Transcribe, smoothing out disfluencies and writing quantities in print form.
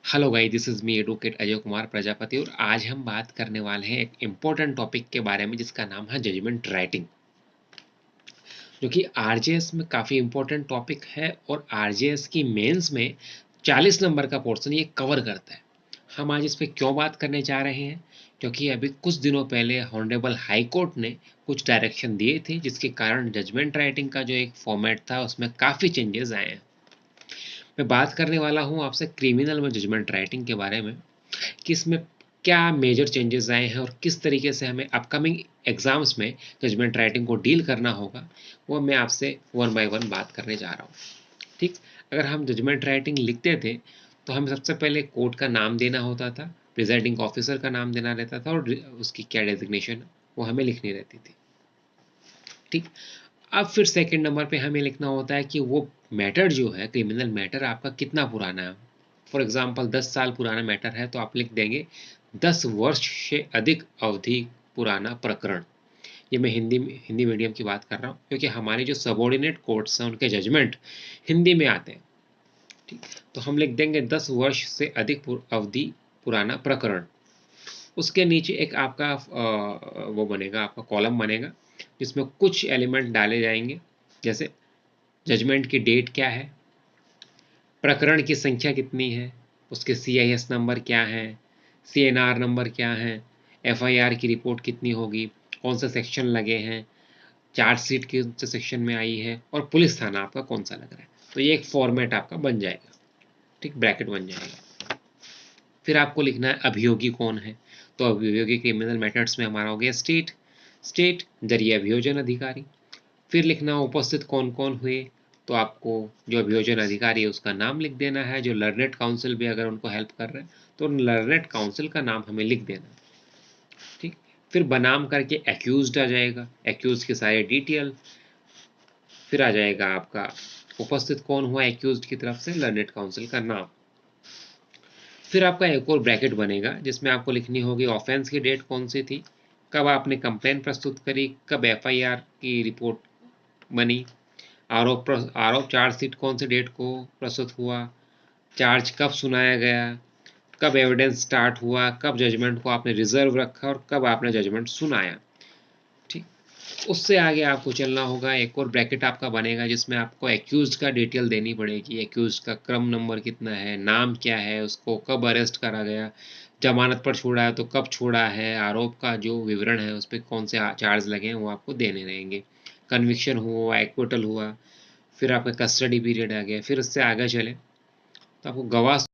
Hello guys, this is me advocate Ajay Kumar Prajapati और आज हम बात करने वाले हैं एक इम्पोर्टेंट टॉपिक के बारे में जिसका नाम है जजमेंट राइटिंग, जो कि आरजेएस में काफ़ी इम्पोर्टेंट टॉपिक है और आरजेएस की मेंस में 40 नंबर का पोर्शन ये कवर करता है। हम आज इस पे क्यों बात करने जा रहे हैं? क्योंकि अभी कुछ दिनों पहले हॉनरेबल हाई कोर्ट ने कुछ डायरेक्शन दिए थे जिसके कारण जजमेंट राइटिंग का जो एक फॉर्मेट था उसमें काफ़ी चेंजेस आए हैं। मैं बात करने वाला हूँ आपसे क्रिमिनल में जजमेंट राइटिंग के बारे में कि इसमें क्या मेजर चेंजेस आए हैं और किस तरीके से हमें अपकमिंग एग्जाम्स में जजमेंट राइटिंग को डील करना होगा, वो मैं आपसे वन बाय वन बात करने जा रहा हूँ। ठीक, अगर हम जजमेंट राइटिंग लिखते थे तो हमें सबसे पहले कोर्ट का नाम देना होता था, प्रिजाइडिंग ऑफिसर का नाम देना रहता था और उसकी क्या डेजिग्नेशन वो हमें लिखनी रहती थी। ठीक, अब फिर सेकंड नंबर पे हमें लिखना होता है कि वो मैटर जो है, क्रिमिनल मैटर आपका कितना पुराना है। फॉर एग्जांपल 10 साल पुराना मैटर है तो आप लिख देंगे 10 वर्ष से अधिक अवधि पुराना प्रकरण। ये मैं हिंदी मीडियम की बात कर रहा हूँ क्योंकि हमारे जो सबॉर्डिनेट कोर्ट्स हैं उनके जजमेंट हिंदी में आते हैं। ठीक, तो हम लिख देंगे 10 वर्ष से अधिक अवधि पुराना प्रकरण। उसके नीचे एक आपका वो बनेगा, आपका कॉलम बनेगा जिसमें कुछ एलिमेंट डाले जाएंगे, जैसे जजमेंट की डेट क्या है, प्रकरण की संख्या कितनी है, उसके सीआईएस नंबर क्या है, सीएनआर नंबर क्या है, एफआईआर की रिपोर्ट कितनी होगी, कौन से सेक्शन लगे हैं, चार्जशीट कौन से सेक्शन में आई है और पुलिस थाना आपका कौन सा लग रहा है। तो ये एक फॉर्मेट आपका बन जाएगा। ठीक, ब्रैकेट बन जाएगा। फिर आपको लिखना है अभियोगी कौन है। तो अभियोगी क्रिमिनल मैटर्स में हमारा हो गया स्टेट, स्टेट जरिए अभियोजन अधिकारी। फिर लिखना उपस्थित कौन कौन हुए, तो आपको जो अभियोजन अधिकारी है उसका नाम लिख देना है। जो लर्नेड काउंसिल भी अगर उनको हेल्प कर रहे हैं तो लर्नेड काउंसिल का नाम हमें लिख देना। ठीक, फिर बनाम करके एक्यूज्ड आ जाएगा, एक्यूज के सारे डिटेल। फिर आ जाएगा आपका उपस्थित कौन हुआ एक्यूज्ड की तरफ से, लर्नेड काउंसिल का नाम। फिर आपका एक और ब्रैकेट बनेगा जिसमें आपको लिखनी होगी ऑफेंस की डेट कौन सी थी, कब आपने कंप्लेन प्रस्तुत करी, कब एफआईआर की रिपोर्ट बनी, आरोप चार्जशीट कौन सी डेट को प्रस्तुत हुआ, चार्ज कब सुनाया गया, कब एविडेंस स्टार्ट हुआ, कब जजमेंट को आपने रिजर्व रखा और कब आपने जजमेंट सुनाया। ठीक, उससे आगे आपको चलना होगा। एक और ब्रैकेट आपका बनेगा जिसमें आपको एक्यूज्ड का डिटेल देनी पड़ेगी। एक्यूज्ड का क्रम नंबर कितना है, नाम क्या है, उसको कब अरेस्ट करा गया, जमानत पर छोड़ा है तो कब छोड़ा है, आरोप का जो विवरण है उस पर कौन से चार्ज लगे हैं वो आपको देने रहेंगे, कन्विक्शन हुआ, एक्विटल हुआ, फिर आपका कस्टडी पीरियड आ गया। फिर उससे आगे चले तो आपको गवाह